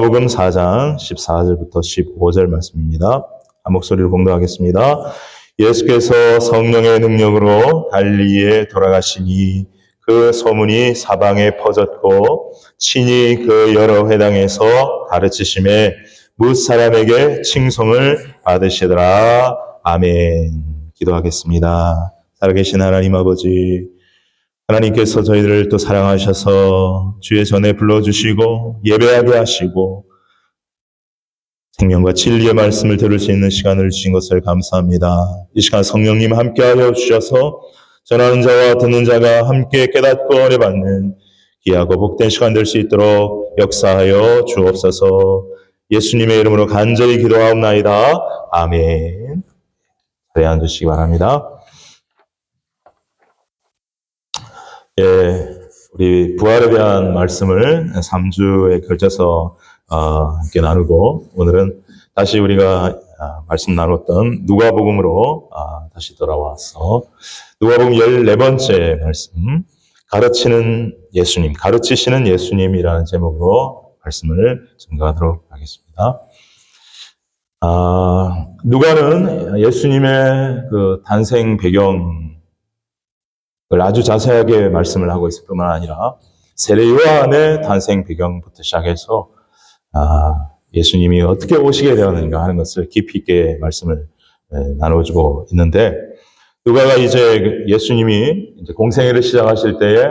누가복음 4장 14절부터 15절 말씀입니다. 한 목소리로 봉독하겠습니다. 예수께서 성령의 능력으로 갈릴리에 돌아가시니 그 소문이 사방에 퍼졌고 친히 그 여러 회당에서 가르치심에 뭇 사람에게 칭송을 받으시더라. 아멘. 기도하겠습니다. 살아계신 하나님 아버지, 하나님께서 저희들을 또 사랑하셔서 주의 전에 불러주시고 예배하게 하시고 생명과 진리의 말씀을 들을 수 있는 시간을 주신 것을 감사합니다. 이 시간 성령님 함께하여 주셔서 전하는 자와 듣는 자가 함께 깨닫고 은혜받는 귀하고 복된 시간 될 수 있도록 역사하여 주옵소서. 예수님의 이름으로 간절히 기도하옵나이다. 아멘. 자리에 앉으시기 바랍니다. 우리 부활에 대한 말씀을 3주에 걸쳐서 함께 나누고, 오늘은 다시 우리가 말씀 나눴던 누가복음으로 다시 돌아와서 누가복음 14번째 말씀, 가르치는 예수님, 가르치시는 예수님이라는 제목으로 말씀을 증거하도록 하겠습니다. 누가는 예수님의 그 탄생 배경 아주 자세하게 말씀을 하고 있을 뿐만 아니라 세례 요한의 탄생 배경부터 시작해서 예수님이 어떻게 오시게 되었는가 하는 것을 깊이 있게 말씀을 나눠주고 있는데, 누가가 이제 예수님이 이제 공생애를 시작하실 때에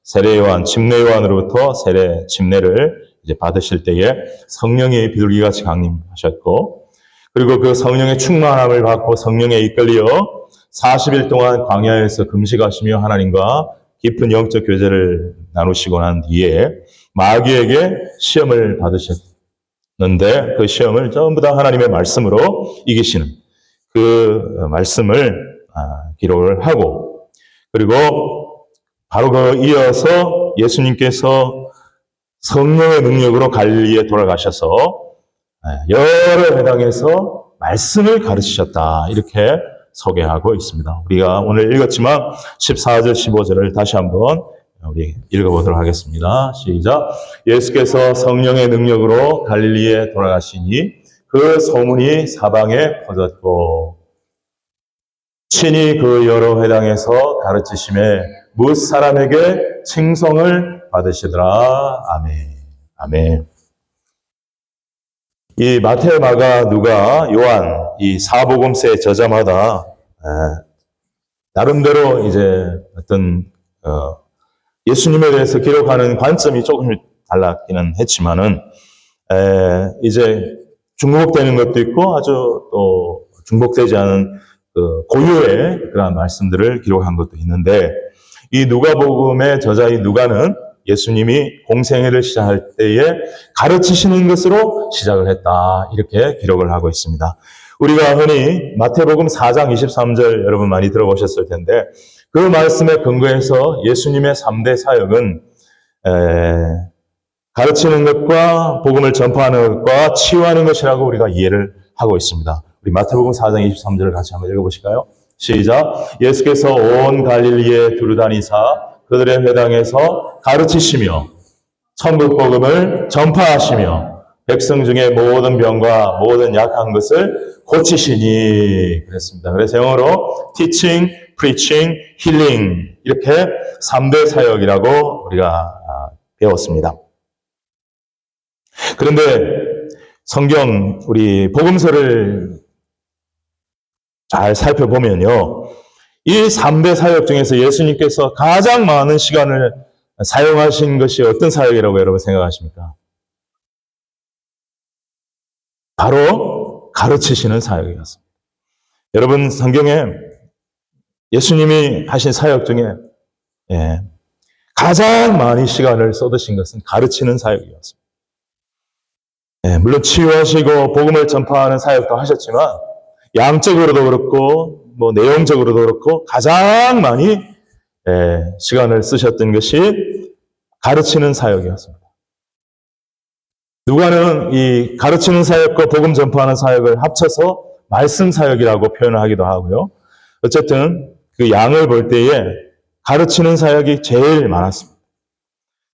세례 요한, 침례 요한으로부터 세례 침례를 이제 받으실 때에 성령이 비둘기같이 강림하셨고, 그리고 그 성령의 충만함을 받고 성령에 이끌려 40일 동안 광야에서 금식하시며 하나님과 깊은 영적 교제를 나누시고 난 뒤에 마귀에게 시험을 받으셨는데, 그 시험을 전부 다 하나님의 말씀으로 이기시는 그 말씀을 기록을 하고, 그리고 바로 그 이어서 예수님께서 성령의 능력으로 갈릴리에 돌아가셔서 여러 회당에서 말씀을 가르치셨다, 이렇게 소개하고 있습니다. 우리가 오늘 읽었지만 14절, 15절을 다시 한번 우리 읽어보도록 하겠습니다. 시작. 예수께서 성령의 능력으로 갈릴리에 돌아가시니 그 소문이 사방에 퍼졌고 친히 그 여러 회당에서 가르치심에 뭇 사람에게 칭송을 받으시더라. 아멘. 아멘. 이 마태, 마가, 누가, 요한, 이 사복음서의 저자마다 나름대로 이제 어떤 예수님에 대해서 기록하는 관점이 조금 달랐기는 했지만은 이제 중복되는 것도 있고 아주 또 중복되지 않은 그 고유의 그러한 말씀들을 기록한 것도 있는데, 이 누가복음의 저자인 누가는 예수님이 공생애를 시작할 때에 가르치시는 것으로 시작을 했다, 이렇게 기록을 하고 있습니다. 우리가 흔히 마태복음 4장 23절 여러분 많이 들어보셨을 텐데, 그 말씀에 근거해서 예수님의 3대 사역은 가르치는 것과 복음을 전파하는 것과 치유하는 것이라고 우리가 이해를 하고 있습니다. 우리 마태복음 4장 23절을 같이 한번 읽어보실까요? 시작. 예수께서 온 갈릴리에 두루다니사 그들의 회당에서 가르치시며 천국 복음을 전파하시며 백성 중에 모든 병과 모든 약한 것을 고치시니, 그랬습니다. 그래서 영어로 teaching, preaching, healing, 이렇게 3대 사역이라고 우리가 배웠습니다. 그런데 성경 우리 복음서를 잘 살펴보면요, 이 3대 사역 중에서 예수님께서 가장 많은 시간을 사용하신 것이 어떤 사역이라고 여러분 생각하십니까? 바로 가르치시는 사역이었습니다. 여러분, 성경에 예수님이 하신 사역 중에 가장 많이 시간을 쏟으신 것은 가르치는 사역이었습니다. 물론 치유하시고 복음을 전파하는 사역도 하셨지만 양적으로도 그렇고 내용적으로도 그렇고 가장 많이 시간을 쓰셨던 것이 가르치는 사역이었습니다. 누가는 이 가르치는 사역과 복음 전파하는 사역을 합쳐서 말씀 사역이라고 표현을 하기도 하고요. 어쨌든 그 양을 볼 때에 가르치는 사역이 제일 많았습니다.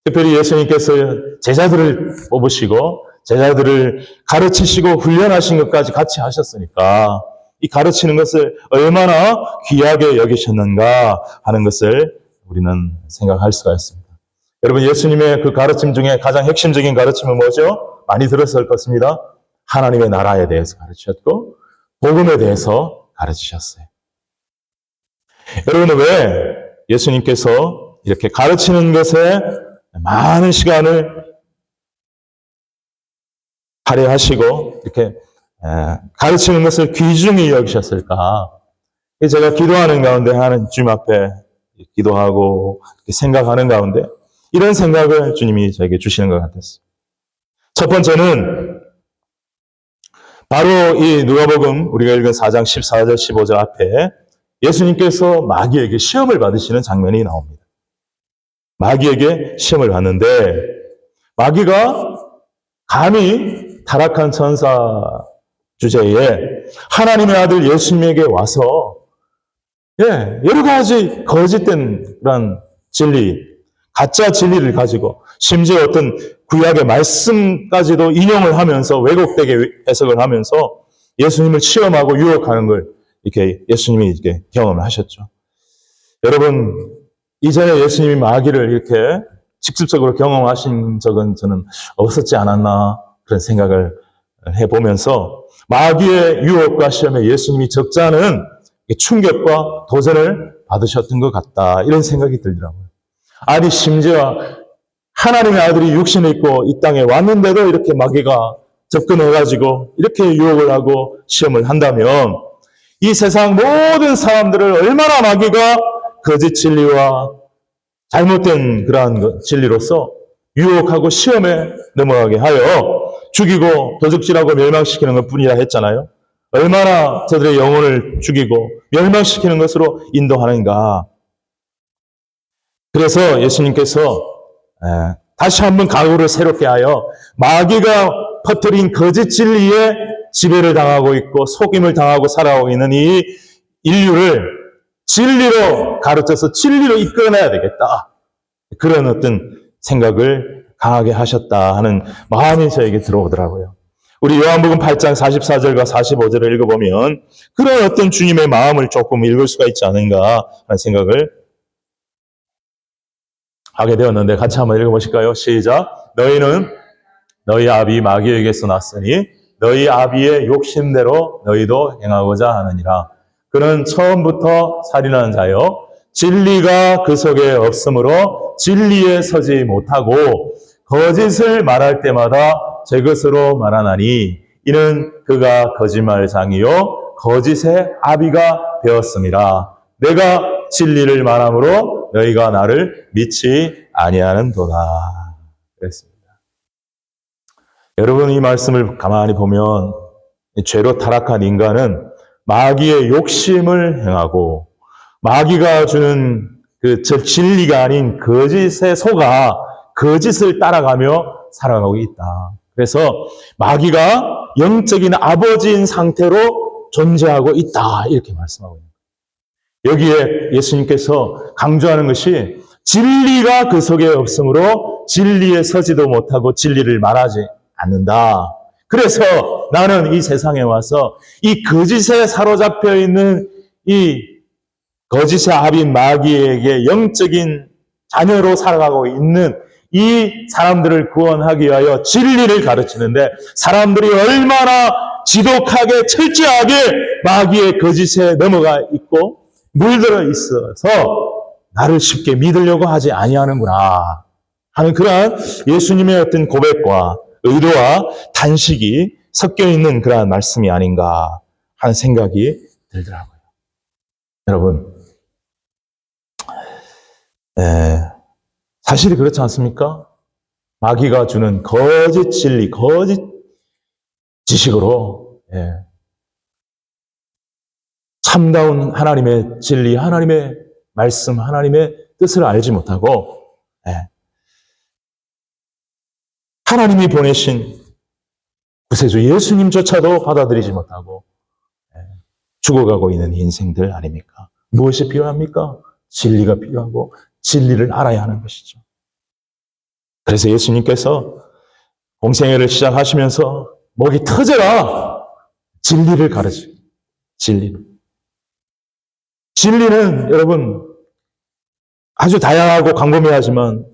특별히 예수님께서 제자들을 뽑으시고 제자들을 가르치시고 훈련하신 것까지 같이 하셨으니까 이 가르치는 것을 얼마나 귀하게 여기셨는가 하는 것을 우리는 생각할 수가 있습니다. 여러분, 예수님의 그 가르침 중에 가장 핵심적인 가르침은 뭐죠? 많이 들었을 것입니다. 하나님의 나라에 대해서 가르치셨고 복음에 대해서 가르치셨어요. 여러분은 왜 예수님께서 이렇게 가르치는 것에 많은 시간을 할애하시고 이렇게 가르치는 것을 귀중히 여기셨을까? 제가 기도하는 가운데 하나님 주님 앞에 기도하고 생각하는 가운데 이런 생각을 주님이 저에게 주시는 것 같았어요. 첫 번째는 바로 이 누가복음 우리가 읽은 4장 14절 15절 앞에 예수님께서 마귀에게 시험을 받으시는 장면이 나옵니다. 마귀에게 시험을 받는데 마귀가 감히 타락한 천사 주제에 하나님의 아들 예수님에게 와서 여러 가지 거짓된 그런 진리, 가짜 진리를 가지고 심지어 어떤 구약의 말씀까지도 인용을 하면서 왜곡되게 해석을 하면서 예수님을 시험하고 유혹하는 걸 이렇게 예수님이 이렇게 경험을 하셨죠. 여러분, 이전에 예수님이 마귀를 이렇게 직접적으로 경험하신 적은 저는 없었지 않았나 그런 생각을 해보면서 마귀의 유혹과 시험에 예수님이 적지 않은 충격과 도전을 받으셨던 것 같다 이런 생각이 들더라고요. 아니 심지어 하나님의 아들이 육신을 입고 이 땅에 왔는데도 이렇게 마귀가 접근해가지고 이렇게 유혹을 하고 시험을 한다면 이 세상 모든 사람들을 얼마나 마귀가 거짓 진리와 잘못된 그러한 진리로서 유혹하고 시험에 넘어가게 하여 죽이고 도적질하고 멸망시키는 것 뿐이라 했잖아요. 얼마나 저들의 영혼을 죽이고 멸망시키는 것으로 인도하는가. 그래서 예수님께서 다시 한번 각오를 새롭게 하여 마귀가 퍼뜨린 거짓 진리에 지배를 당하고 있고 속임을 당하고 살아오고 있는 이 인류를 진리로 가르쳐서 진리로 이끌어내야 되겠다. 그런 어떤 생각을 강하게 하셨다 하는 마음이 저에게 들어오더라고요. 우리 요한복음 8장 44절과 45절을 읽어보면 그런 어떤 주님의 마음을 조금 읽을 수가 있지 않은가 하는 생각을 하게 되었는데 같이 한번 읽어보실까요? 시작. 너희는 너희 아비 마귀에게서 났으니 너희 아비의 욕심대로 너희도 행하고자 하느니라. 그는 처음부터 살인하는 자요 진리가 그 속에 없으므로 진리에 서지 못하고 거짓을 말할 때마다 제 것으로 말하나니 이는 그가 거짓말장이요 거짓의 아비가 되었음이라. 내가 진리를 말함으로 너희가 나를 믿지 아니하는도다. 그랬습니다. 여러분 이 말씀을 가만히 보면 죄로 타락한 인간은 마귀의 욕심을 행하고 마귀가 주는 그 진리가 아닌 거짓에 속아 거짓을 따라가며 살아가고 있다. 그래서 마귀가 영적인 아버지인 상태로 존재하고 있다. 이렇게 말씀하고 있습니다. 여기에 예수님께서 강조하는 것이 진리가 그 속에 없으므로 진리에 서지도 못하고 진리를 말하지 않는다. 그래서 나는 이 세상에 와서 이 거짓에 사로잡혀 있는 이 거짓의 아비인 마귀에게 영적인 자녀로 살아가고 있는 이 사람들을 구원하기 위하여 진리를 가르치는데 사람들이 얼마나 지독하게 철저하게 마귀의 거짓에 넘어가 있고 물들어 있어서 나를 쉽게 믿으려고 하지 아니하는구나 하는 그러한 예수님의 어떤 고백과 의도와 단식이 섞여 있는 그러한 말씀이 아닌가 하는 생각이 들더라고요. 여러분, 사실이 그렇지 않습니까? 마귀가 주는 거짓 진리, 거짓 지식으로 참다운 하나님의 진리, 하나님의 말씀, 하나님의 뜻을 알지 못하고 하나님이 보내신 구세주 예수님조차도 받아들이지 못하고 죽어가고 있는 인생들 아닙니까? 무엇이 필요합니까? 진리가 필요하고 진리를 알아야 하는 것이죠. 그래서 예수님께서 공생애를 시작하시면서 목이 터져라 진리를 가르쳐. 진리를. 진리는 여러분 아주 다양하고 광범위하지만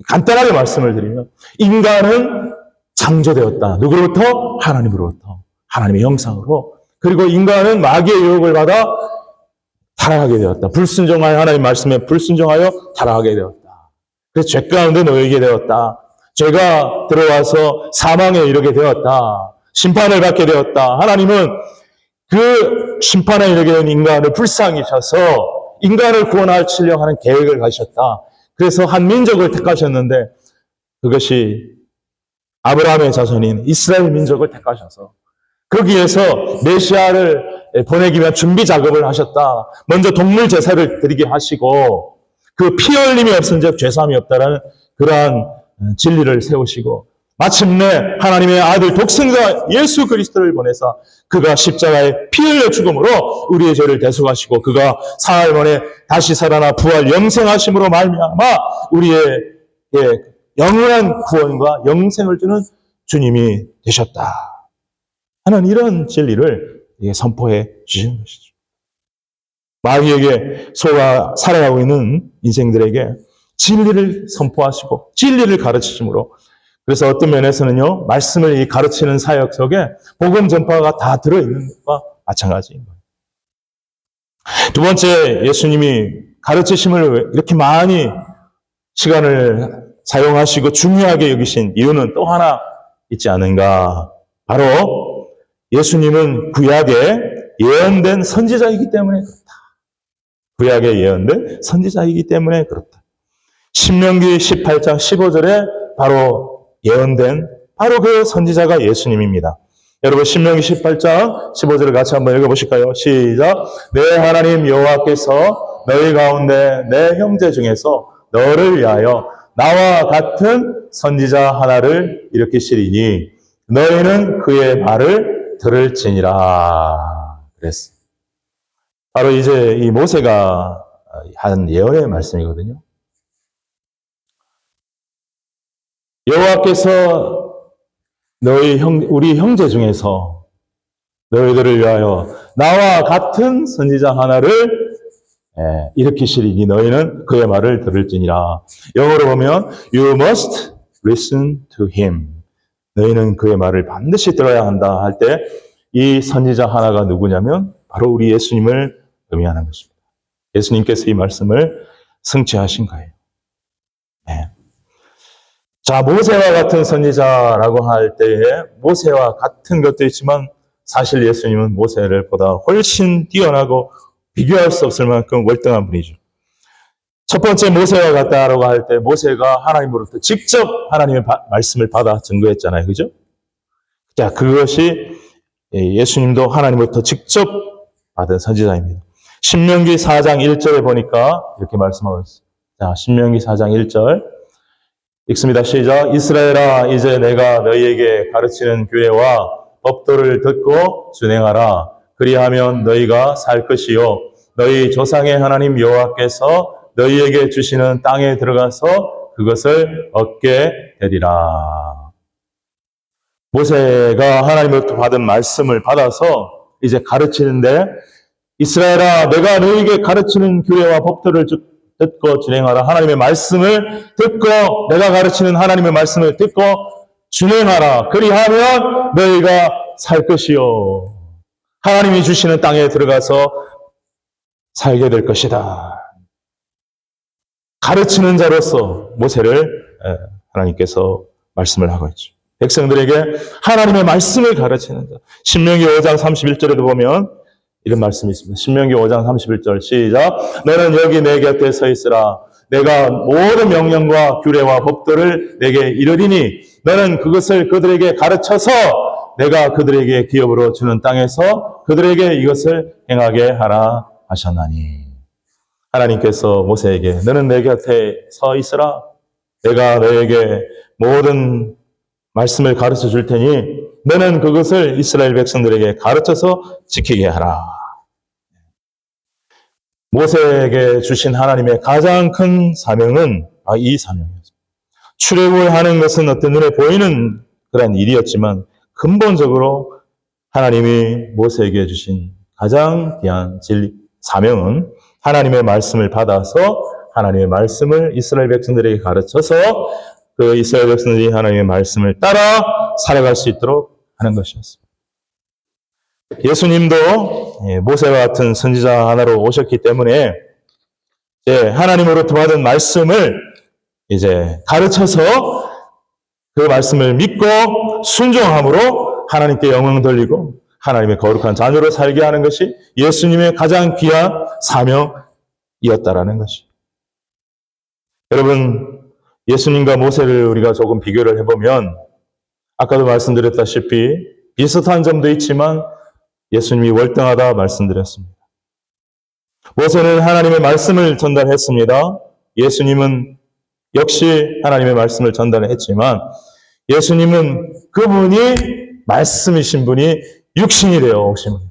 간단하게 말씀을 드리면 인간은 창조되었다. 누구로부터? 하나님으로부터. 하나님의 형상으로. 그리고 인간은 마귀의 유혹을 받아 타락하게 되었다. 불순종하여 하나님 말씀에 불순종하여 타락하게 되었다. 그래서 죄 가운데 놓이게 되었다. 죄가 들어와서 사망에 이르게 되었다. 심판을 받게 되었다. 하나님은 그 심판에 이르게 된 인간을 불쌍히 쳐서 인간을 구원하시려 하는 계획을 가셨다. 그래서 한 민족을 택하셨는데 그것이 아브라함의 자손인 이스라엘 민족을 택하셔서 거기에서 메시아를 보내기 위한 준비 작업을 하셨다. 먼저 동물 제사를 드리게 하시고 그 피 흘림이 없은즉 죄사함이 없다라는 그러한 진리를 세우시고 마침내 하나님의 아들 독생자 예수 그리스도를 보내사 그가 십자가에 피 흘려 죽음으로 우리의 죄를 대속하시고 그가 사흘 만에 다시 살아나 부활 영생하심으로 말미암아 우리의 영원한 구원과 영생을 주는 주님이 되셨다 하는 이런 진리를 선포해 주시는 것이죠. 마귀에게 속아 살아가고 있는 인생들에게 진리를 선포하시고 진리를 가르치심으로 그래서 어떤 면에서는요, 말씀을 가르치는 사역 속에 복음 전파가 다 들어있는 것과 마찬가지인 거예요. 두 번째, 예수님이 가르치심을 이렇게 많이 시간을 사용하시고 중요하게 여기신 이유는 또 하나 있지 않은가. 바로 예수님은 구약에 예언된 선지자이기 때문에 그렇다. 구약에 예언된 선지자이기 때문에 그렇다. 신명기 18장 15절에 바로 예언된 바로 그 선지자가 예수님입니다. 여러분 신명기 18장 15절을 같이 한번 읽어보실까요? 시작. 내 하나님 여호와께서 너희 가운데 내 형제 중에서 너를 위하여 나와 같은 선지자 하나를 일으키시리니 너희는 그의 말을 들을지니라 그랬어. 바로 이제 이 모세가 한 예언의 말씀이거든요. 여호와께서 우리 형제 중에서 너희들을 위하여 나와 같은 선지자 하나를 일으키시리니 너희는 그의 말을 들을지니라. 영어로 보면 You must listen to him. 너희는 그의 말을 반드시 들어야 한다 할 때 이 선지자 하나가 누구냐면 바로 우리 예수님을 의미하는 것입니다. 예수님께서 이 말씀을 성취하신 거예요. 네. 자, 모세와 같은 선지자라고 할 때에 모세와 같은 것도 있지만 사실 예수님은 모세를 보다 훨씬 뛰어나고 비교할 수 없을 만큼 월등한 분이죠. 첫 번째 모세와 같다라고 할 때 모세가 하나님으로부터 직접 하나님의 말씀을 받아 증거했잖아요. 그죠? 자, 그것이 예수님도 하나님으로부터 직접 받은 선지자입니다. 신명기 4장 1절에 보니까 이렇게 말씀하고 있어요. 자, 신명기 4장 1절 읽습니다. 시작. 이스라엘아 이제 내가 너희에게 가르치는 규례와 법도를 듣고 준행하라. 그리하면 너희가 살 것이요 너희 조상의 하나님 여호와께서 너희에게 주시는 땅에 들어가서 그것을 얻게 되리라. 모세가 하나님으로부터 받은 말씀을 받아서 이제 가르치는데 이스라엘아 내가 너희에게 가르치는 규례와 법도를 듣고 준행하라. 하나님의 말씀을 듣고 내가 가르치는 하나님의 말씀을 듣고 준행하라. 그리하면 너희가 살 것이요 하나님이 주시는 땅에 들어가서 살게 될 것이다. 가르치는 자로서 모세를 하나님께서 말씀을 하고 있죠. 백성들에게 하나님의 말씀을 가르치는 자. 신명기 5장 31절에도 보면 이런 말씀이 있습니다. 신명기 5장 31절 시작. 너는 여기 내 곁에 서 있으라. 내가 모든 명령과 규례와 법도를 내게 이르리니 너는 그것을 그들에게 가르쳐서 내가 그들에게 기업으로 주는 땅에서 그들에게 이것을 행하게 하라 하셨나니. 하나님께서 모세에게 너는 내 곁에 서 있으라. 내가 너에게 모든 말씀을 가르쳐 줄 테니 너는 그것을 이스라엘 백성들에게 가르쳐서 지키게 하라. 모세에게 주신 하나님의 가장 큰 사명은 이 사명이었습니다. 출애굽을 하는 것은 어떤 눈에 보이는 그런 일이었지만 근본적으로 하나님이 모세에게 주신 가장 귀한 사명은 하나님의 말씀을 받아서 하나님의 말씀을 이스라엘 백성들에게 가르쳐서 그 이스라엘 백성들이 하나님의 말씀을 따라 살아갈 수 있도록 하는 것이었습니다. 예수님도 모세와 같은 선지자 하나로 오셨기 때문에 하나님으로부터 받은 말씀을 이제 가르쳐서 그 말씀을 믿고 순종함으로 하나님께 영광 돌리고 하나님의 거룩한 자녀로 살게 하는 것이 예수님의 가장 귀한 사명이었다라는 것이. 여러분, 예수님과 모세를 우리가 조금 비교를 해보면 아까도 말씀드렸다시피 비슷한 점도 있지만 예수님이 월등하다 말씀드렸습니다. 모세는 하나님의 말씀을 전달했습니다. 예수님은 역시 하나님의 말씀을 전달했지만 예수님은 그분이 말씀이신 분이 육신이 되어 오신 분.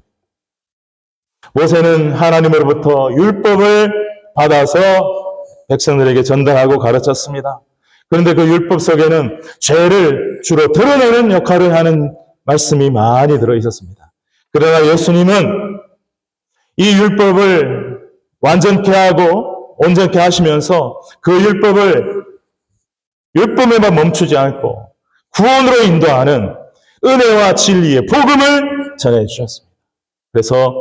모세는 하나님으로부터 율법을 받아서 백성들에게 전달하고 가르쳤습니다. 그런데 그 율법 속에는 죄를 주로 드러내는 역할을 하는 말씀이 많이 들어있었습니다. 그러나 예수님은 이 율법을 완전케 하고 온전케 하시면서 그 율법에만 멈추지 않고 구원으로 인도하는 은혜와 진리의 복음을 전해주셨습니다. 그래서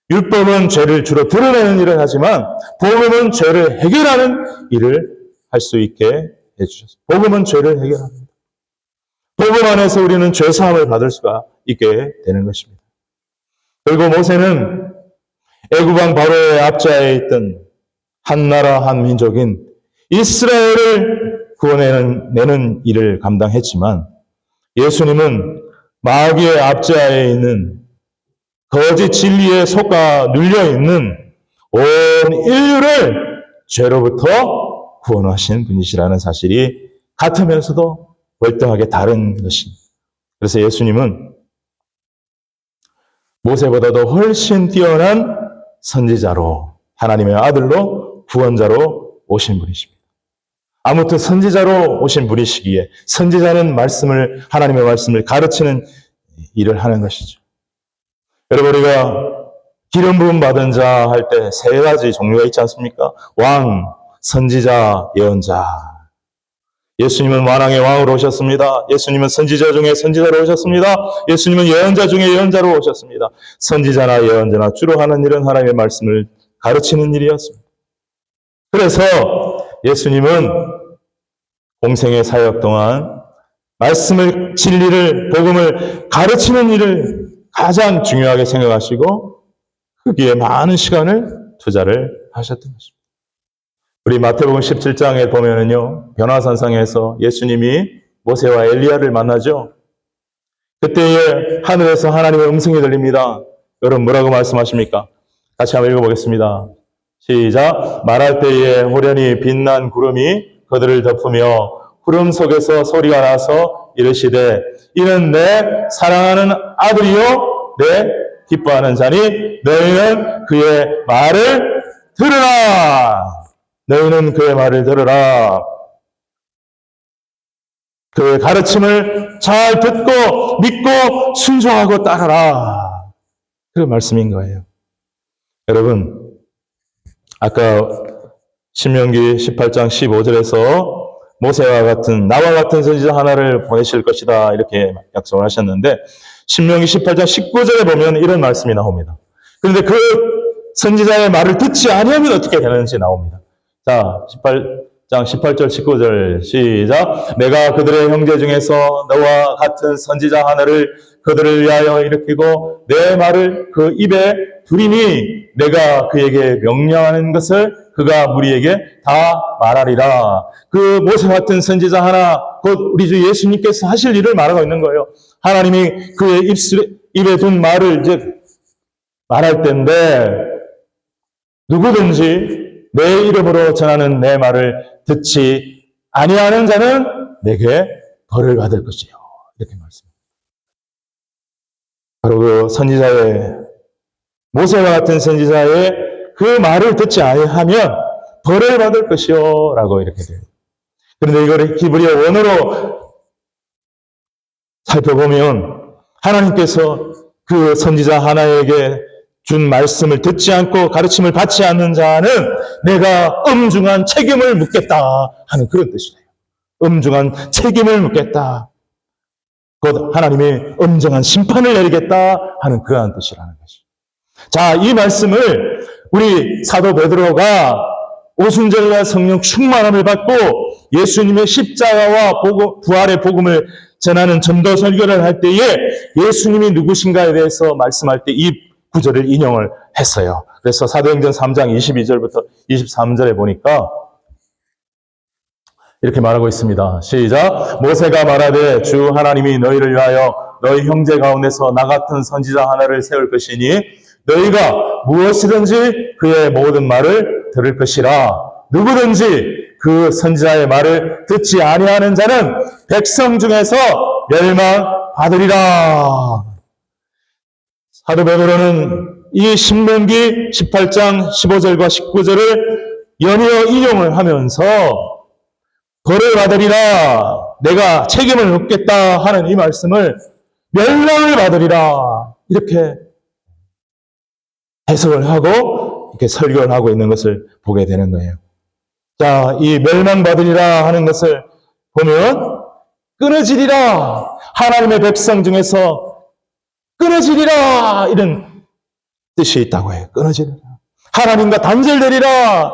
율법은 죄를 주로 드러내는 일을 하지만 복음은 죄를 해결하는 일을 할 수 있게 해주셨습니다. 복음은 죄를 해결합니다. 복음 안에서 우리는 죄사함을 받을 수가 있게 되는 것입니다. 그리고 모세는 애굽왕 바로의 압제하에 있던 한 나라 한 민족인 이스라엘을 구원해내는 일을 감당했지만 예수님은 마귀의 압제하에 있는 거짓 진리에 속아 눌려있는 온 인류를 죄로부터 구원하신 분이시라는 사실이 같으면서도 월등하게 다른 것입니다. 그래서 예수님은 모세보다도 훨씬 뛰어난 선지자로 하나님의 아들로 구원자로 오신 분이십니다. 아무튼 선지자로 오신 분이시기에 선지자는 하나님의 말씀을 가르치는 일을 하는 것이죠. 여러분, 우리가 기름 부음 받은 자 할 때 세 가지 종류가 있지 않습니까? 왕, 선지자, 예언자. 예수님은 만왕의 왕으로 오셨습니다. 예수님은 선지자 중에 선지자로 오셨습니다. 예수님은 예언자 중에 예언자로 오셨습니다. 선지자나 예언자나 주로 하는 일은 하나님의 말씀을 가르치는 일이었습니다. 그래서 예수님은 공생의 사역 동안 말씀을, 진리를, 복음을 가르치는 일을 가장 중요하게 생각하시고 거기에 많은 시간을 투자를 하셨던 것입니다. 우리 마태복음 17장에 보면은요, 변화산상에서 예수님이 모세와 엘리야를 만나죠. 그때에 하늘에서 하나님의 음성이 들립니다. 여러분 뭐라고 말씀하십니까? 같이 한번 읽어보겠습니다. 시작. 말할 때에 호련히 빛난 구름이 그들을 덮으며 구름 속에서 소리가 나서 이르시되 이는 내 사랑하는 아들이요 내 기뻐하는 자니 너희는 그의 말을 들으라. 너희는 그의 말을 들으라. 그의 가르침을 잘 듣고 믿고 순종하고 따르라. 그 말씀인 거예요. 여러분, 아까 신명기 18장 15절에서 모세와 같은 나와 같은 선지자 하나를 보내실 것이다 이렇게 약속을 하셨는데 신명기 18장 19절에 보면 이런 말씀이 나옵니다. 그런데 그 선지자의 말을 듣지 아니하면 어떻게 되는지 나옵니다. 자, 18장 18절 19절 시작. 내가 그들의 형제 중에서 너와 같은 선지자 하나를 그들을 위하여 일으키고 내 말을 그 입에 두리니 내가 그에게 명령하는 것을 그가 무리에게 다 말하리라. 그 모세 같은 선지자 하나, 곧 우리 주 예수님께서 하실 일을 말하고 있는 거예요. 하나님이 그의 입에 둔 말을 이제 말할 때인데 누구든지 내 이름으로 전하는 내 말을 듣지 아니하는 자는 내게 벌을 받을 것이요. 이렇게 말씀합니다. 바로 그 선지자의 모세와 같은 선지자의 그 말을 듣지 아니하면 벌을 받을 것이요 라고 이렇게 돼요. 그런데 이걸 히브리어 원어로 살펴보면 하나님께서 그 선지자 하나에게 준 말씀을 듣지 않고 가르침을 받지 않는 자는 내가 엄중한 책임을 묻겠다 하는 그런 뜻이래요. 엄중한 책임을 묻겠다. 곧 하나님의 엄정한 심판을 내리겠다 하는 그러한 뜻이라는 것이죠. 자, 이 말씀을 우리 사도 베드로가 오순절과 성령 충만함을 받고 예수님의 십자가와 부활의 복음을 전하는 전도 설교를 할 때에 예수님이 누구신가에 대해서 말씀할 때 이 구절을 인용을 했어요. 그래서 사도행전 3장 22절부터 23절에 보니까 이렇게 말하고 있습니다. 시작. 모세가 말하되 주 하나님이 너희를 위하여 너희 형제 가운데서 나 같은 선지자 하나를 세울 것이니 너희가 무엇이든지 그의 모든 말을 들을 것이라. 누구든지 그 선지자의 말을 듣지 아니하는 자는 백성 중에서 멸망받으리라. 사도 베드로는 이 신명기 18장 15절과 19절을 연이어 인용을 하면서 벌을 받으리라, 내가 책임을 묻겠다 하는 이 말씀을 멸망을 받으리라 이렇게 해석을 하고 이렇게 설교를 하고 있는 것을 보게 되는 거예요. 자, 이 멸망받으리라 하는 것을 보면 끊어지리라, 하나님의 백성 중에서 끊어지리라 이런 뜻이 있다고 해요. 끊어지리라, 하나님과 단절되리라,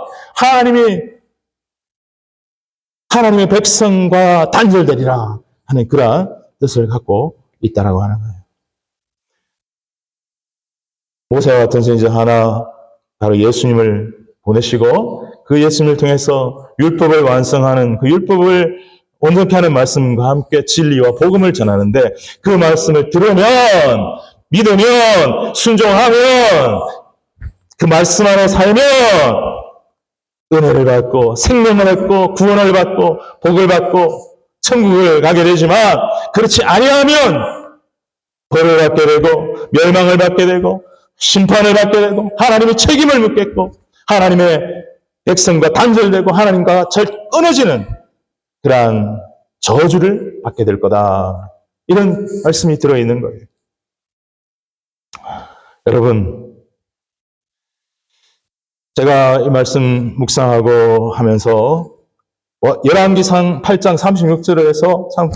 하나님의 백성과 단절되리라 하는 그러한 뜻을 갖고 있다라고 하는 거예요. 모세와 같은 선지자 하나, 바로 예수님을 보내시고 그 예수님을 통해서 율법을 완성하는, 그 율법을 온전케 하는 말씀과 함께 진리와 복음을 전하는데, 그 말씀을 들으면, 믿으면, 순종하면, 그 말씀 안에 살면 은혜를 받고 생명을 받고 구원을 받고 복을 받고 천국을 가게 되지만, 그렇지 아니하면 벌을 받게 되고 멸망을 받게 되고 심판을 받게 되고 하나님의 책임을 묻겠고 하나님의 백성과 단절되고 하나님과 끊어지는 그러한 저주를 받게 될 거다, 이런 말씀이 들어있는 거예요. 여러분, 제가 이 말씀 묵상하고 하면서 열왕기상 8장 36절에서 참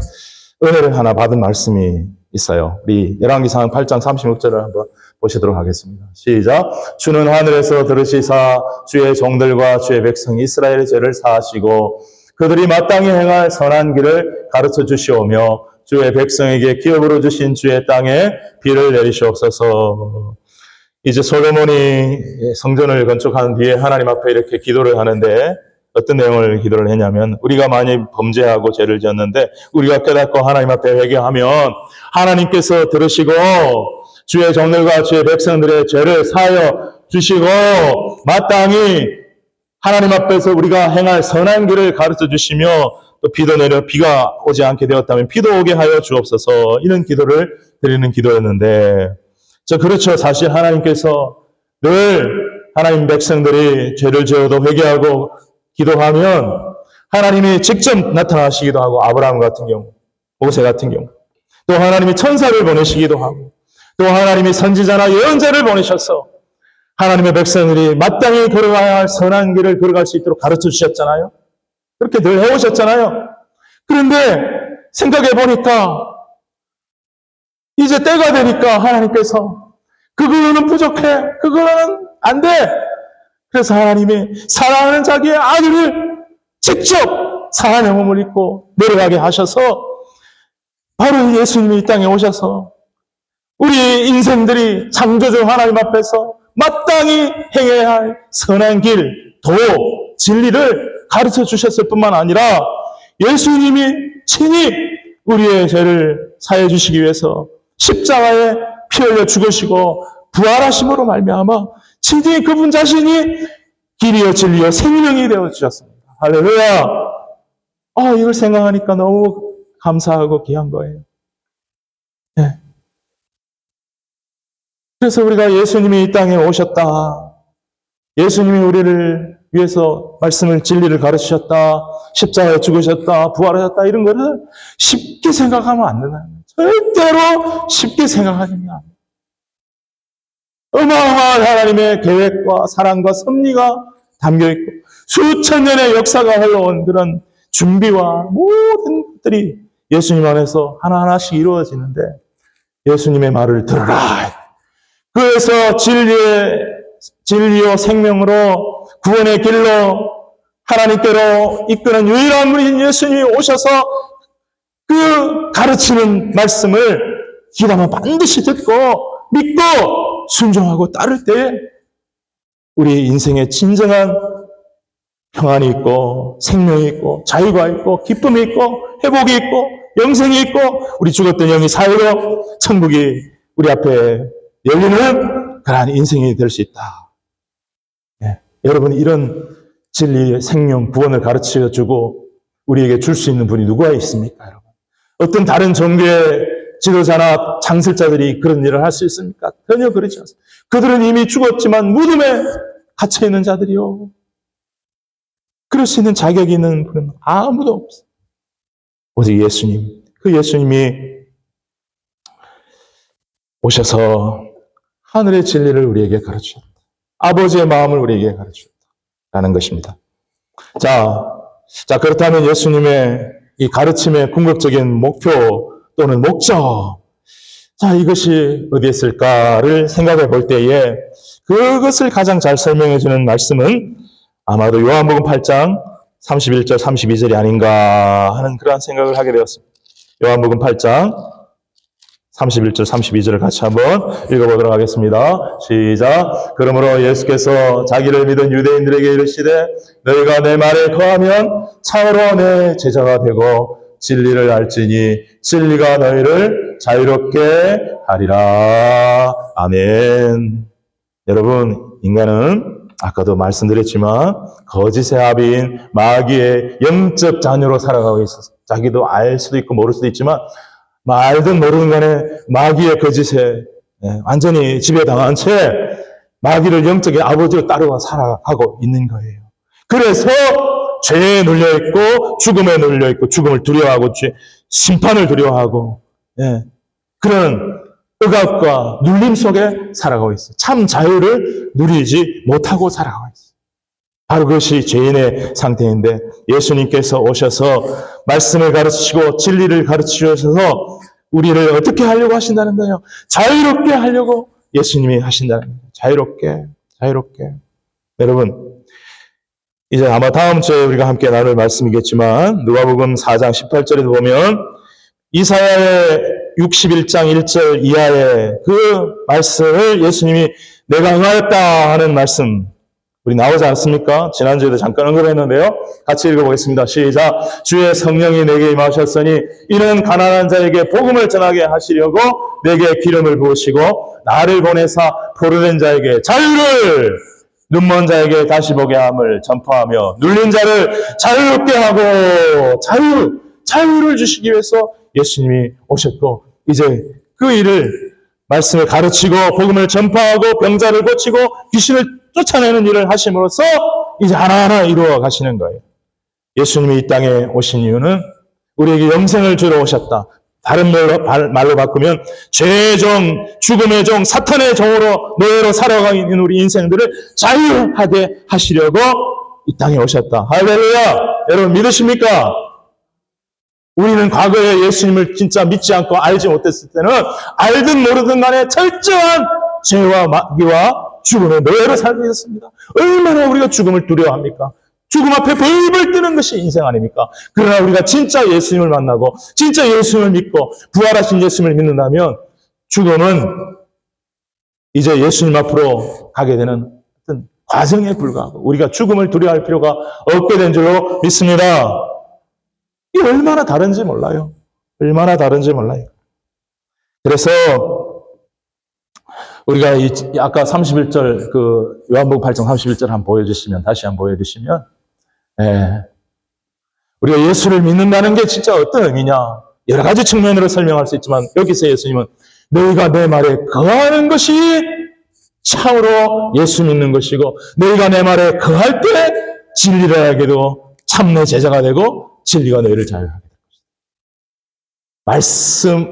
은혜를 하나 받은 말씀이 있어요. 우리 열왕기상 8장 36절을 한번 보시도록 하겠습니다. 시작. 주는 하늘에서 들으시사 주의 종들과 주의 백성 이스라엘의 죄를 사하시고 그들이 마땅히 행할 선한 길을 가르쳐 주시오며 주의 백성에게 기업으로 주신 주의 땅에 비를 내리시옵소서. 이제 솔로몬이 성전을 건축한 뒤에 하나님 앞에 이렇게 기도를 하는데 어떤 내용을 기도를 했냐면, 우리가 만약 범죄하고 죄를 지었는데 우리가 깨닫고 하나님 앞에 회개하면 하나님께서 들으시고 주의 종들과 주의 백성들의 죄를 사하여 주시고 마땅히 하나님 앞에서 우리가 행할 선한 길을 가르쳐 주시며 또 비도 내려 비가 오지 않게 되었다면 비도 오게 하여 주옵소서, 이런 기도를 드리는 기도였는데, 그렇죠. 사실 하나님께서 늘 하나님 백성들이 죄를 지어도 회개하고 기도하면 하나님이 직접 나타나시기도 하고, 아브라함 같은 경우, 모세 같은 경우, 또 하나님이 천사를 보내시기도 하고, 또 하나님이 선지자나 예언자를 보내셔서 하나님의 백성들이 마땅히 걸어가야 할 선한 길을 걸어갈 수 있도록 가르쳐 주셨잖아요. 그렇게 늘 해오셨잖아요. 그런데 생각해 보니까 이제 때가 되니까 하나님께서 그거는 부족해, 그거는 안 돼. 그래서 하나님이 사랑하는 자기의 아들을 직접 사랑의 몸을 입고 내려가게 하셔서 바로 예수님이 이 땅에 오셔서 우리 인생들이 창조주 하나님 앞에서 마땅히 행해야 할 선한 길, 도, 진리를 가르쳐 주셨을 뿐만 아니라 예수님이 친히 우리의 죄를 사해 주시기 위해서 십자가에 피 흘려 죽으시고 부활하심으로 말미암아 친히 그분 자신이 길이요 진리요 생명이 되어 주셨습니다. 할렐루야. 이걸 생각하니까 너무 감사하고 귀한 거예요. 네. 그래서 우리가 예수님이 이 땅에 오셨다, 예수님이 우리를 위해서 말씀을 진리를 가르치셨다, 십자가에 죽으셨다, 부활하셨다, 이런 거를 쉽게 생각하면 안 된다는 거죠. 절대로 쉽게 생각하지만 어마어마한 하나님의 계획과 사랑과 섭리가 담겨있고 수천 년의 역사가 흘러온 그런 준비와 모든 것들이 예수님 안에서 하나하나씩 이루어지는데 예수님의 말을 들으라. 그래서 진리요 생명으로 구원의 길로 하나님께로 이끄는 유일한 분인 예수님이 오셔서 그 가르치는 말씀을 귀담아 반드시 듣고 믿고 순종하고 따를 때 우리 인생에 진정한 평안이 있고 생명이 있고 자유가 있고 기쁨이 있고 회복이 있고 영생이 있고 우리 죽었던 영이 살고 천국이 우리 앞에 열리는 그러한 인생이 될 수 있다. 네. 여러분 이런 진리, 생명, 구원을 가르쳐주고 우리에게 줄 수 있는 분이 누가 있습니까? 여러분? 어떤 다른 종교의 지도자나 창설자들이 그런 일을 할 수 있습니까? 전혀 그렇지 않습니다. 그들은 이미 죽었지만 무덤에 갇혀있는 자들이요. 그럴 수 있는 자격이 있는 분은 아무도 없어요. 오직 예수님. 그 예수님이 오셔서 하늘의 진리를 우리에게 가르치셨다. 아버지의 마음을 우리에게 가르치셨다라는 것입니다. 자, 그렇다면 예수님의 이 가르침의 궁극적인 목표 또는 목적. 자, 이것이 어디에 있을까를 생각해 볼 때에 그것을 가장 잘 설명해 주는 말씀은 아마도 요한복음 8장 31절, 32절이 아닌가 하는 그런 생각을 하게 되었습니다. 요한복음 8장 31절, 32절을 같이 한번 읽어보도록 하겠습니다. 시작. 그러므로 예수께서 자기를 믿은 유대인들에게 이르시되 너희가 내 말에 거하면 참으로 내 제자가 되고 진리를 알지니 진리가 너희를 자유롭게 하리라. 아멘. 여러분, 인간은 아까도 말씀드렸지만 거짓의 아비인 마귀의 영적 자녀로 살아가고 있어서 자기도 알 수도 있고 모를 수도 있지만 알든 모르든 간에 마귀의 거짓에 완전히 지배당한 채 마귀를 영적인 아버지로 따르고 살아가고 있는 거예요. 그래서 죄에 눌려있고 죽음에 눌려있고 죽음을 두려워하고 심판을 두려워하고 그런 억압과 눌림 속에 살아가고 있어요. 참 자유를 누리지 못하고 살아가고 있어요. 바로 그것이 죄인의 상태인데 예수님께서 오셔서 말씀을 가르치시고 진리를 가르치셔서 우리를 어떻게 하려고 하신다는 거예요? 자유롭게 하려고 예수님이 하신다는 거예요. 자유롭게. 여러분, 이제 아마 다음 주에 우리가 함께 나눌 말씀이겠지만 누가복음 4장 18절에도 보면 이사야의 61장 1절 이하의 그 말씀을 예수님이 내가 응하였다 하는 말씀 우리 나오지 않습니까? 지난주에도 잠깐 언급했는데요. 같이 읽어보겠습니다. 시작. 주의 성령이 내게 임하셨으니 이는 가난한 자에게 복음을 전하게 하시려고 내게 기름을 부으시고 나를 보내사 포로된 자에게 자유를 눈먼 자에게 다시 보게 함을 전파하며 눌린 자를 자유롭게 하고 자유를 주시기 위해서 예수님이 오셨고 이제 그 일을 말씀을 가르치고 복음을 전파하고 병자를 고치고 귀신을 쫓아내는 일을 하심으로써 이제 하나하나 이루어 가시는 거예요. 예수님이 이 땅에 오신 이유는 우리에게 영생을 주러 오셨다. 다른 말로 바꾸면 죄의 종, 죽음의 종, 사탄의 종으로 노예로 살아가고 있는 우리 인생들을 자유하게 하시려고 이 땅에 오셨다. 할렐루야! 여러분 믿으십니까? 우리는 과거에 예수님을 진짜 믿지 않고 알지 못했을 때는 알든 모르든 간에 철저한 죄와 마귀와 죽음의 노예로 살고 있었습니다. 얼마나 우리가 죽음을 두려워합니까? 죽음 앞에 벌벌 뜨는 것이 인생 아닙니까? 그러나 우리가 진짜 예수님을 만나고 진짜 예수님을 믿고 부활하신 예수님을 믿는다면 죽음은 이제 예수님 앞으로 가게 되는 어떤 과정에 불과하고 우리가 죽음을 두려워할 필요가 없게 된 줄로 믿습니다. 이게 얼마나 다른지 몰라요. 그래서 우리가 아까 31절 그 요한복음 8장 31절 다시 한번 보여주시면 우리가 예수를 믿는다는 게 진짜 어떤 의미냐 여러 가지 측면으로 설명할 수 있지만 여기서 예수님은 너희가 내 말에 거하는 것이 참으로 예수 믿는 것이고 너희가 내 말에 거할 때 진리를 알게도 참 내 제자가 되고 진리가 너희를 자유하게 될 것이다.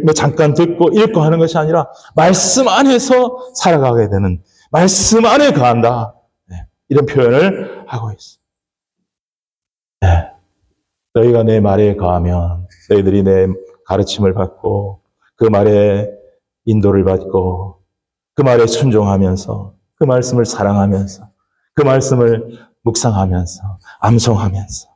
뭐 잠깐 듣고 읽고 하는 것이 아니라 말씀 안에서 살아가게 되는, 말씀 안에 거한다. 이런 표현을 하고 있어요. 너희가 내 말에 거하면 너희들이 내 가르침을 받고 그 말에 인도를 받고 그 말에 순종하면서 그 말씀을 사랑하면서 그 말씀을 묵상하면서 암송하면서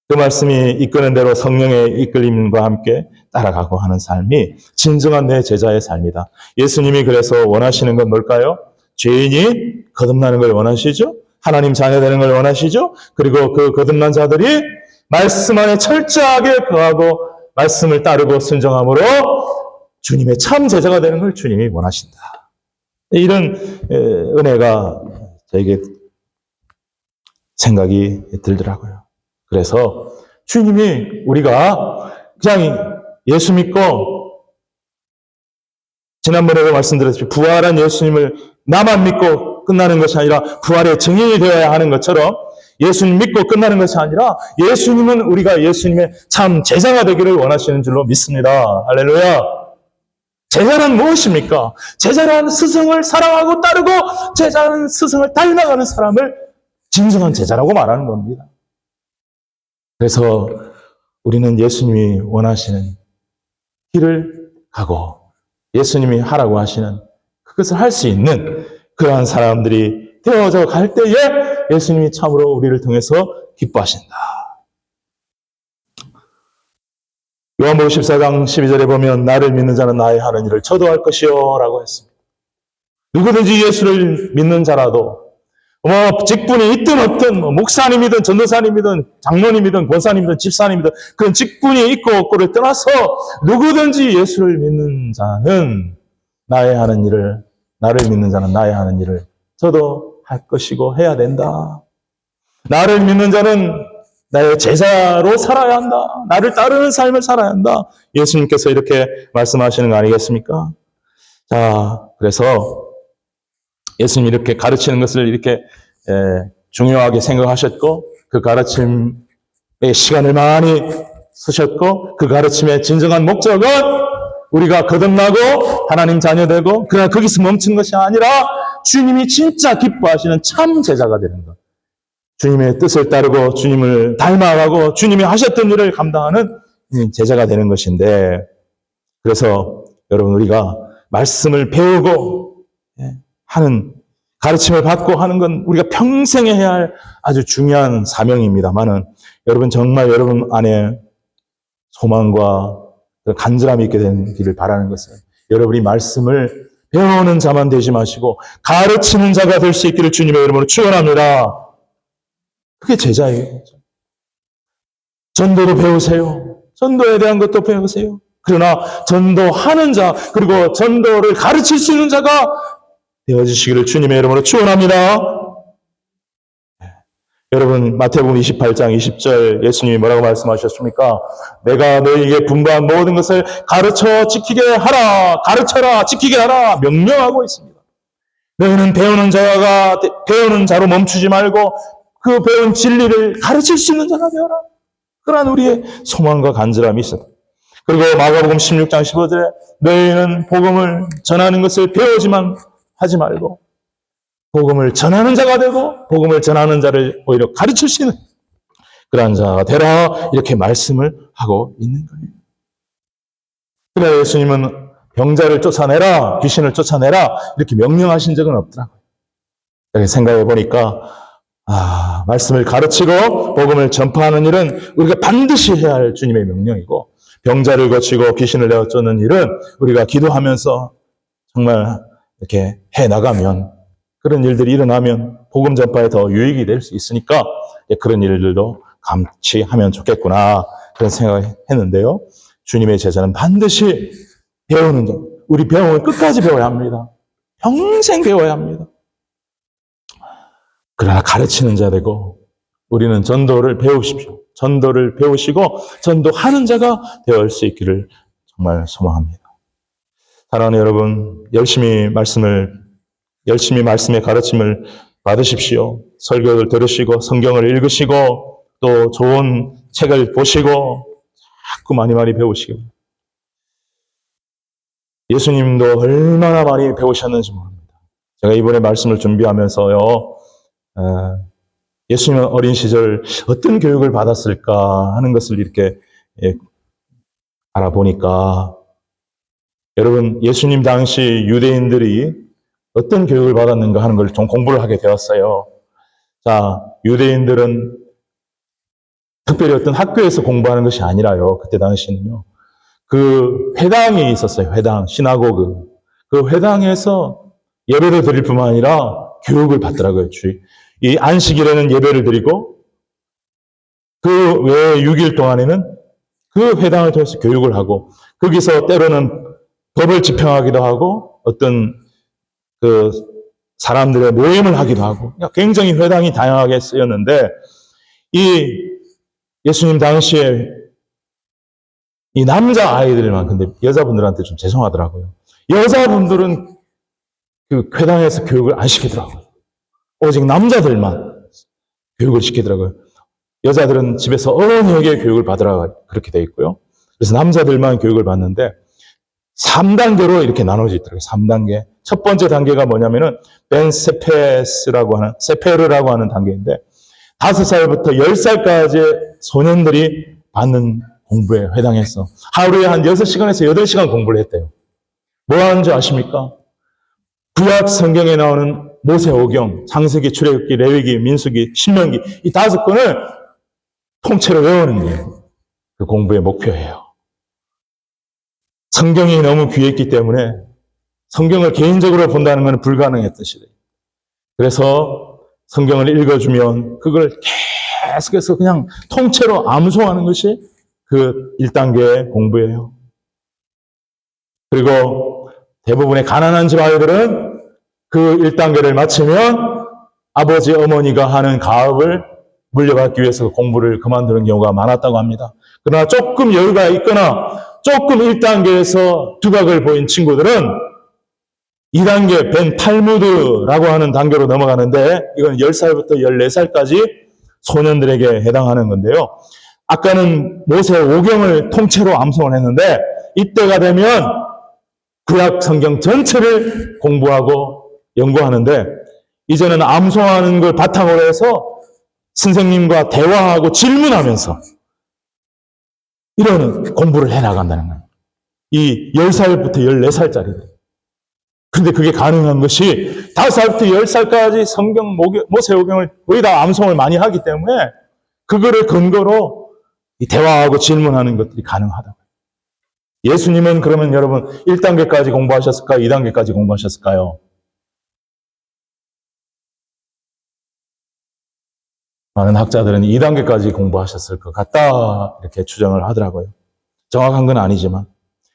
그 말씀이 이끄는 대로 성령의 이끌림과 함께 따라가고 하는 삶이 진정한 내 제자의 삶이다. 예수님이 그래서 원하시는 건 뭘까요? 죄인이 거듭나는 걸 원하시죠? 하나님 자녀 되는 걸 원하시죠? 그리고 그 거듭난 자들이 말씀 안에 철저하게 거하고 말씀을 따르고 순종함으로 주님의 참 제자가 되는 걸 주님이 원하신다. 이런 은혜가 저에게 생각이 들더라고요. 그래서 주님이 우리가 그냥 예수 믿고 지난번에도 말씀드렸지만 부활한 예수님을 나만 믿고 끝나는 것이 아니라 부활의 증인이 되어야 하는 것처럼 예수님 믿고 끝나는 것이 아니라 예수님은 우리가 예수님의 참 제자가 되기를 원하시는 줄로 믿습니다. 할렐루야. 제자는 무엇입니까? 제자는 스승을 사랑하고 따르고 제자는 스승을 닮아가는 사람을 진정한 제자라고 말하는 겁니다. 그래서 우리는 예수님이 원하시는 길을 가고 예수님이 하라고 하시는 그것을 할 수 있는 그러한 사람들이 되어져 갈 때에 예수님이 참으로 우리를 통해서 기뻐하신다. 요한복음 14장 12절에 보면 나를 믿는 자는 나의 하는 일을 저도 할 것이요 라고 했습니다. 누구든지 예수를 믿는 자라도 직분이 있든 없든 목사님이든 전도사님이든 장로님이든 권사님이든 집사님이든 그런 직분이 있고 없고를 떠나서 누구든지 예수를 믿는 자는 나를 믿는 자는 나의 하는 일을 저도 할 것이고 해야 된다. 나를 믿는 자는 나의 제자로 살아야 한다. 나를 따르는 삶을 살아야 한다. 예수님께서 이렇게 말씀하시는 거 아니겠습니까? 자, 그래서 예수님이 이렇게 가르치는 것을 이렇게 중요하게 생각하셨고 그 가르침에 시간을 많이 쓰셨고 그 가르침의 진정한 목적은 우리가 거듭나고 하나님 자녀 되고 그러나 거기서 멈춘 것이 아니라 주님이 진짜 기뻐하시는 참 제자가 되는 것. 주님의 뜻을 따르고 주님을 닮아가고 주님이 하셨던 일을 감당하는 제자가 되는 것인데 그래서 여러분 우리가 말씀을 배우고 하는 가르침을 받고 하는 건 우리가 평생에 해야 할 아주 중요한 사명입니다만은 여러분 정말 여러분 안에 소망과 간절함이 있게 되기를 바라는 것은 여러분이 말씀을 배우는 자만 되지 마시고 가르치는 자가 될 수 있기를 주님의 이름으로 축원합니다. 그게 제자예요. 전도도 배우세요. 전도에 대한 것도 배우세요. 그러나 전도하는 자 그리고 전도를 가르칠 수 있는 자가 되어주시기를 주님의 이름으로 축원합니다. 여러분 마태복음 28장 20절 예수님이 뭐라고 말씀하셨습니까? 내가 너희에게 분부한 모든 것을 가르쳐 지키게 하라. 가르쳐라. 지키게 하라. 명령하고 있습니다. 너희는 배우는 자로 멈추지 말고 그 배운 진리를 가르칠 수 있는 자가 되어라. 그러한 우리의 소망과 간절함이 있었다. 그리고 마가복음 16장 15절에 너희는 복음을 전하는 것을 배우지만 하지 말고 복음을 전하는 자가 되고 복음을 전하는 자를 오히려 가르칠 수 있는 그러한 자가 되라 이렇게 말씀을 하고 있는 거예요. 그래 예수님은 병자를 쫓아내라 귀신을 쫓아내라 이렇게 명령하신 적은 없더라고요. 이렇게 생각해 보니까 말씀을 가르치고 복음을 전파하는 일은 우리가 반드시 해야 할 주님의 명령이고 병자를 고치고 귀신을 내어 쫓는 일은 우리가 기도하면서 정말 이렇게 해나가면 그런 일들이 일어나면 복음 전파에 더 유익이 될 수 있으니까 그런 일들도 같이 하면 좋겠구나 그런 생각을 했는데요. 주님의 제자는 반드시 배우는 것, 우리 배움을 끝까지 배워야 합니다. 평생 배워야 합니다. 그러나 가르치는 자 되고 우리는 전도를 배우십시오. 전도를 배우시고 전도하는 자가 되어올 수 있기를 정말 소망합니다. 사랑하는 여러분, 열심히 말씀의 가르침을 받으십시오. 설교를 들으시고 성경을 읽으시고 또 좋은 책을 보시고 자꾸 많이 배우시고 예수님도 얼마나 많이 배우셨는지 모릅니다. 제가 이번에 말씀을 준비하면서요, 예수님은 어린 시절 어떤 교육을 받았을까 하는 것을 이렇게 알아보니까, 여러분, 예수님 당시 유대인들이 어떤 교육을 받았는가 하는 걸 좀 공부를 하게 되었어요. 자, 유대인들은 특별히 어떤 학교에서 공부하는 것이 아니라요. 그때 당시는요. 그 회당이 있었어요. 회당, 시나고그. 그 회당에서 예배를 드릴 뿐만 아니라 교육을 받더라고요. 이 안식일에는 예배를 드리고 그 외에 6일 동안에는 그 회당을 통해서 교육을 하고 거기서 때로는 법을 집행하기도 하고 어떤 그 사람들의 모임을 하기도 하고 굉장히 회당이 다양하게 쓰였는데 이 예수님 당시에 이 남자 아이들만, 근데 여자분들한테 좀 죄송하더라고요. 여자분들은 그 회당에서 교육을 안 시키더라고요. 오직 남자들만 교육을 시키더라고요. 여자들은 집에서 어머니에게 교육을 받으라 그렇게 돼 있고요. 그래서 남자들만 교육을 받는데 3단계로 이렇게 나눠져 있더라고요. 3단계. 첫 번째 단계가 뭐냐면은 세페르라고 하는 단계인데 5살부터 10살까지 소년들이 받는 공부에 회당에서 하루에 한 6시간에서 8시간 공부를 했대요. 뭐 하는지 아십니까? 구약 성경에 나오는 모세오경, 창세기, 출애굽기, 레위기, 민수기, 신명기 이 5권을 통째로 외우는 게 그 공부의 목표예요. 성경이 너무 귀했기 때문에 성경을 개인적으로 본다는 것은 불가능했듯이. 그래서 성경을 읽어주면 그걸 계속해서 그냥 통째로 암송하는 것이 그 1단계 공부예요. 그리고 대부분의 가난한 집 아이들은 그 1단계를 마치면 아버지, 어머니가 하는 가업을 물려받기 위해서 공부를 그만두는 경우가 많았다고 합니다. 그러나 조금 여유가 있거나 조금 1단계에서 두각을 보인 친구들은 2단계 벤 탈무드라고 하는 단계로 넘어가는데 이건 10살부터 14살까지 소년들에게 해당하는 건데요. 아까는 모세 오경을 통째로 암송을 했는데 이때가 되면 구약 성경 전체를 공부하고 연구하는데 이제는 암송하는 걸 바탕으로 해서 선생님과 대화하고 질문하면서 이런 공부를 해나간다는 거예요. 이 10살부터 14살짜리들. 근데 그게 가능한 것이 5살부터 10살까지 성경 모세오경을 거의 다 암송을 많이 하기 때문에 그거를 근거로 대화하고 질문하는 것들이 가능하다고요. 예수님은 그러면 여러분 1단계까지 공부하셨을까요? 2단계까지 공부하셨을까요? 많은 학자들은 2단계까지 공부하셨을 것 같다 이렇게 추정을 하더라고요. 정확한 건 아니지만.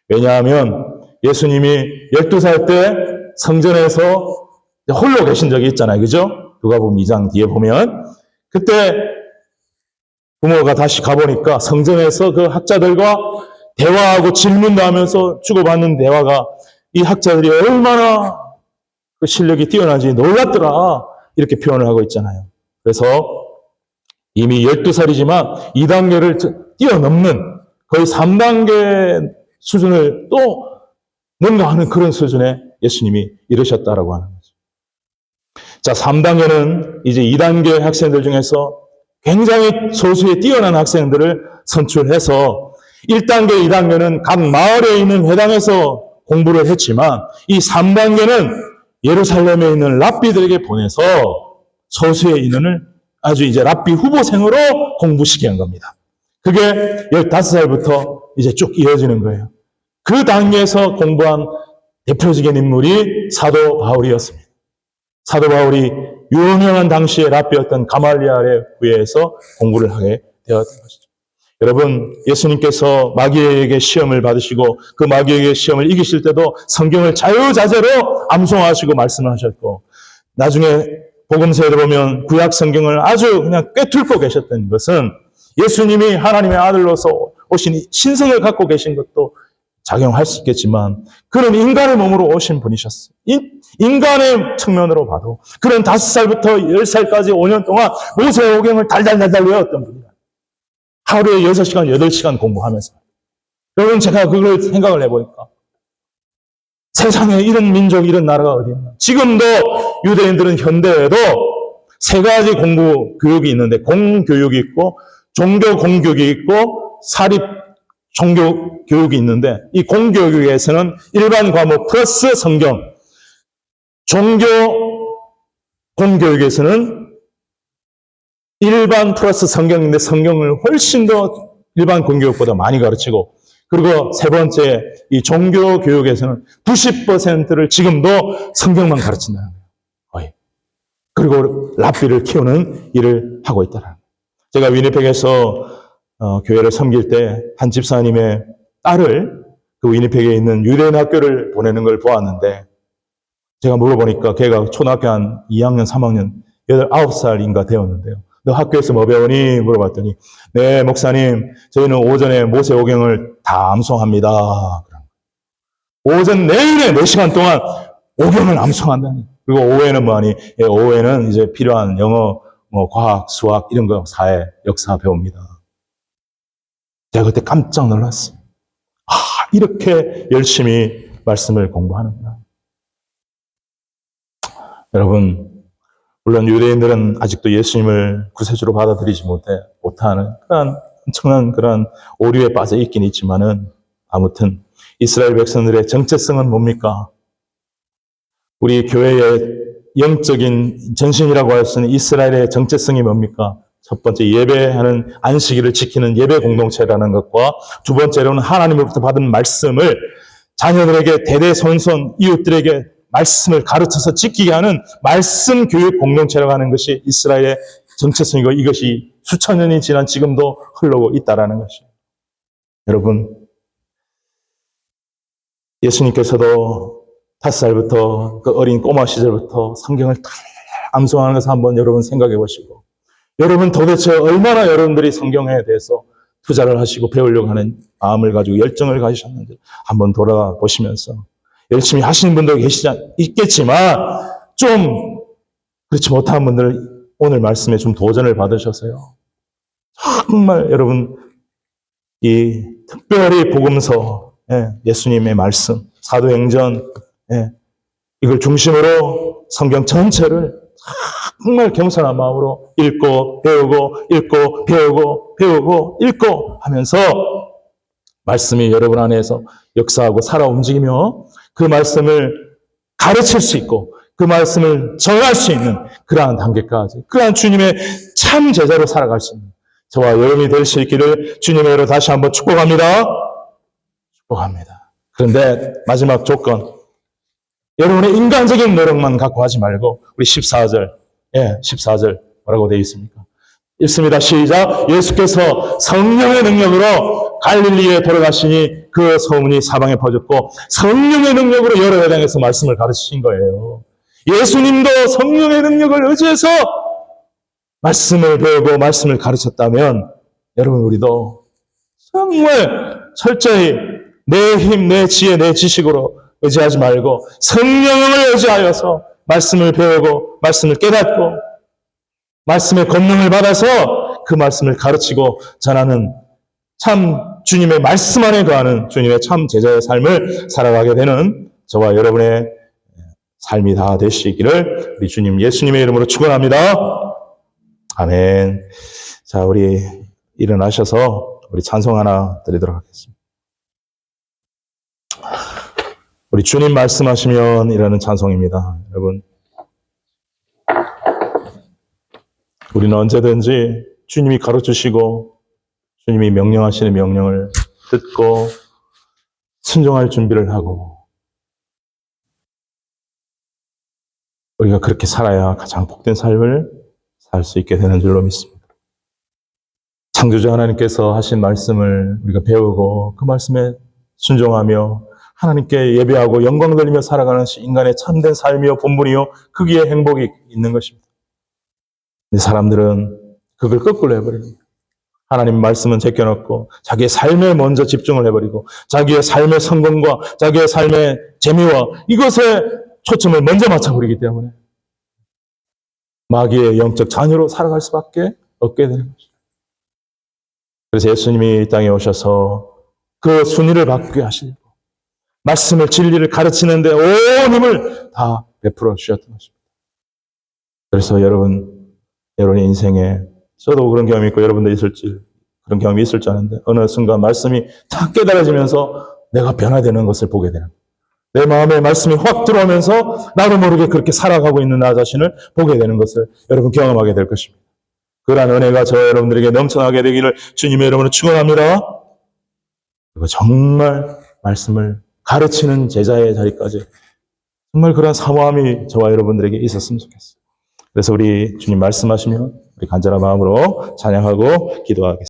왜냐하면 예수님이 12살 때 성전에서 홀로 계신 적이 있잖아요. 그죠? 누가복음 2장 뒤에 보면 그때 부모가 다시 가보니까 성전에서 그 학자들과 대화하고 질문도 하면서 주고받는 대화가 이 학자들이 얼마나 그 실력이 뛰어난지 놀랐더라 이렇게 표현을 하고 있잖아요. 그래서 이미 12살이지만 2단계를 뛰어넘는 거의 3단계 수준을 또 능가하는 그런 수준에 예수님이 이르셨다라고 하는 거죠. 자, 3단계는 이제 2단계 학생들 중에서 굉장히 소수의 뛰어난 학생들을 선출해서 1단계, 2단계는 각 마을에 있는 회당에서 공부를 했지만 이 3단계는 예루살렘에 있는 랍비들에게 보내서 소수의 인원을 아주 이제 랍비 후보생으로 공부시키는 겁니다. 그게 15살부터 이제 쭉 이어지는 거예요. 그 단계에서 공부한 대표적인 인물이 사도 바울이었습니다. 사도 바울이 유명한 당시의 랍비였던 가말리알에 의해서 공부를 하게 되었던 것이죠. 여러분, 예수님께서 마귀에게 시험을 받으시고 그 마귀에게 시험을 이기실 때도 성경을 자유자재로 암송하시고 말씀하셨고 나중에 복음서에 보면 구약 성경을 아주 그냥 꿰뚫고 계셨던 것은 예수님이 하나님의 아들로서 오신 신성을 갖고 계신 것도 작용할 수 있겠지만 그런 인간의 몸으로 오신 분이셨어요. 인간의 측면으로 봐도 그런 5살부터 10살까지 5년 동안 모세오경을 달달달달 외웠던 분이다. 하루에 6시간, 8시간 공부하면서. 여러분 제가 그걸 생각을 해보니까 세상에 이런 민족, 이런 나라가 어디 있나? 지금도 유대인들은 현대에도 세 가지 공부 교육이 있는데, 공교육이 있고, 종교 공교육이 있고, 사립 종교 교육이 있는데, 이 공교육에서는 일반 과목 플러스 성경, 종교 공교육에서는 일반 플러스 성경인데 성경을 훨씬 더 일반 공교육보다 많이 가르치고, 그리고 세 번째, 이 종교 교육에서는 90%를 지금도 성경만 가르친다는 거예요. 그리고 랍비를 키우는 일을 하고 있다는 거예요. 제가 위니펙에서 교회를 섬길 때 한 집사님의 딸을 그 위니펙에 있는 유대인 학교를 보내는 걸 보았는데, 제가 물어보니까 걔가 초등학교 한 2학년, 3학년, 9살인가 되었는데요. 너 학교에서 뭐 배우니? 물어봤더니, 네, 목사님, 저희는 오전에 모세오경을 다 암송합니다. 오전 내내 4시간 동안 오경을 암송한다는 거예요. 그리고 오후에는 뭐하니? 예, 오후에는 이제 필요한 영어, 과학, 수학, 이런 거, 사회, 역사 배웁니다. 제가 그때 깜짝 놀랐어요. 이렇게 열심히 말씀을 공부하는구나. 여러분, 물론 유대인들은 아직도 예수님을 구세주로 받아들이지 못하는 그런 엄청난 그런 오류에 빠져 있긴 있지만은, 아무튼 이스라엘 백성들의 정체성은 뭡니까? 우리 교회의 영적인 전신이라고 할 수 있는 이스라엘의 정체성이 뭡니까? 첫 번째, 예배하는 안식일을 지키는 예배 공동체라는 것과, 두 번째로는 하나님으로부터 받은 말씀을 자녀들에게 대대손손 이웃들에게 말씀을 가르쳐서 지키게 하는 말씀 교육 공동체라고 하는 것이 이스라엘의 정체성이고, 이것이 수천 년이 지난 지금도 흐르고 있다는 것이에요. 여러분, 예수님께서도 5살부터 그 어린 꼬마 시절부터 성경을 다 암송하는 것을 한번 여러분 생각해 보시고, 여러분 도대체 얼마나 여러분들이 성경에 대해서 투자를 하시고 배우려고 하는 마음을 가지고 열정을 가지셨는지 한번 돌아보시면서, 열심히 하시는 분도 있겠지만 좀 그렇지 못한 분들 오늘 말씀에 좀 도전을 받으셔서요, 정말 여러분 이 특별히 복음서, 예수님의 말씀, 사도행전, 이걸 중심으로 성경 전체를 정말 겸손한 마음으로 읽고 배우고 읽고 배우고 배우고 읽고 하면서 말씀이 여러분 안에서 역사하고 살아 움직이며 그 말씀을 가르칠 수 있고 그 말씀을 전할 수 있는 그러한 단계까지, 그러한 주님의 참 제자로 살아갈 수 있는 저와 여러분이 될 수 있기를 주님의 이름으로 다시 한번 축복합니다. 축복합니다. 그런데 마지막 조건, 여러분의 인간적인 노력만 갖고 하지 말고 우리 14절, 14절 뭐라고 되어 있습니까? 읽습니다. 시작. 예수께서 성령의 능력으로 갈릴리에 돌아가시니 그 소문이 사방에 퍼졌고 성령의 능력으로 여러 회당에서 말씀을 가르치신 거예요. 예수님도 성령의 능력을 의지해서 말씀을 배우고 말씀을 가르쳤다면 여러분 우리도 정말 철저히 내 힘, 내 지혜, 내 지식으로 의지하지 말고 성령을 의지하여서 말씀을 배우고 말씀을 깨닫고 말씀의 권능을 받아서 그 말씀을 가르치고 전하는 참 주님의 말씀 안에 거하는 주님의 참 제자의 삶을 살아가게 되는 저와 여러분의 삶이 다 되시기를 우리 주님 예수님의 이름으로 축원합니다. 아멘. 자, 우리 일어나셔서 우리 찬송 하나 드리도록 하겠습니다. 우리 주님 말씀하시면 이라는 찬송입니다. 여러분, 우리는 언제든지 주님이 가르치시고 주님이 명령하시는 명령을 듣고 순종할 준비를 하고 우리가 그렇게 살아야 가장 복된 삶을 살 수 있게 되는 줄로 믿습니다. 창조주 하나님께서 하신 말씀을 우리가 배우고 그 말씀에 순종하며 하나님께 예배하고 영광 돌리며 살아가는 인간의 참된 삶이요 본분이요 거기에 행복이 있는 것입니다. 근데 사람들은 그걸 거꾸로 해버립니다. 하나님 말씀은 제껴놓고 자기의 삶에 먼저 집중을 해버리고 자기의 삶의 성공과 자기의 삶의 재미와 이것에 초점을 먼저 맞춰버리기 때문에 마귀의 영적 자녀로 살아갈 수밖에 없게 되는 것입니다. 그래서 예수님이 이 땅에 오셔서 그 순위를 바꾸게 하시고 말씀을 진리를 가르치는데 온 힘을 다 베풀어 주셨던 것입니다. 그래서 여러분의 인생에 저도 그런 경험이 있고 여러분도 그런 경험이 있을 줄 아는데 어느 순간 말씀이 탁 깨달아지면서 내가 변화되는 것을 보게 되는 거예요. 내 마음에 말씀이 확 들어오면서 나도 모르게 그렇게 살아가고 있는 나 자신을 보게 되는 것을 여러분 경험하게 될 것입니다. 그러한 은혜가 저 여러분들에게 넘쳐나게 되기를 주님의 이름으로 축원합니다. 그리고 정말 말씀을 가르치는 제자의 자리까지 정말 그런 사모함이 저와 여러분들에게 있었으면 좋겠어요. 그래서 우리 주님 말씀하시면 우리 간절한 마음으로 찬양하고 기도하겠습니다.